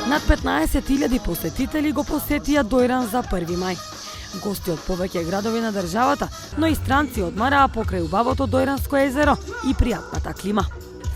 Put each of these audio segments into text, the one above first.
Над 15.000 посетители го посетија Дојран за 1 мај. Гости од повеќе градови на државата, но и странци одмараа покрај убавото Дојранско езеро и пријатната клима.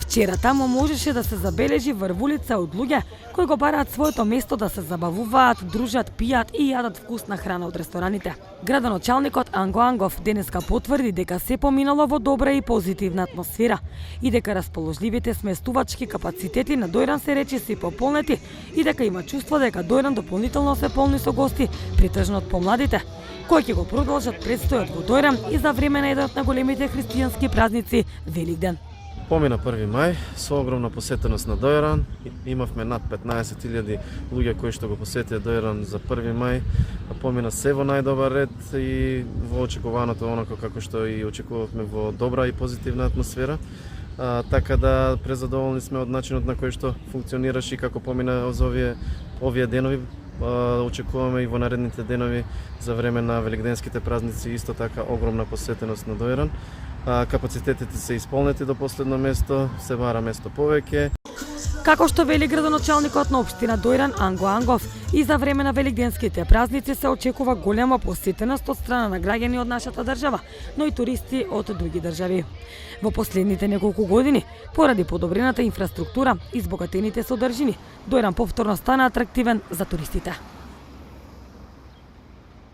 Вчера таму можеше да се забележи врвулица од луѓе кои го бараат своето место да се забавуваат, дружат, пијат и јадат вкусна храна од рестораните. Градоначалникот Анго Ангов денеска потврди дека се поминало во добра и позитивна атмосфера и дека расположливите сместувачки капацитети на Дојран се речиси пополнети и дека има чувство дека Дојран дополнително се полни со гости, претежно од помладите, кои ќе го продолжат предстојот во Дојран и за време на еден од најголемите христијански празници Великден. Помина 1 мај со огромна посетеност на Дојран. Имавме над 15.000 луѓе кои што го посетија Дојран за 1 мај. Помина се во најдобар ред и во очекуваното онако како што и очекувавме во добра и позитивна атмосфера. Така да презадоволни сме од начинот на кој што функционираше и како помина овие денови. Очекуваме и во наредните денови за време на великденските празници исто така огромна посетеност на Дојран. Капацитетите се исполнети до последно место, се бара место повеќе. Како што вели градоначалникот на општина Дојран Анго Ангов, и за време на великденските празници се очекува голема посетеност од страна на граѓани од нашата држава, но и туристи од други држави. Во последните неколку години, поради подобрената инфраструктура и збогатените содржини, Дојран повторно стана атрактивен за туристите.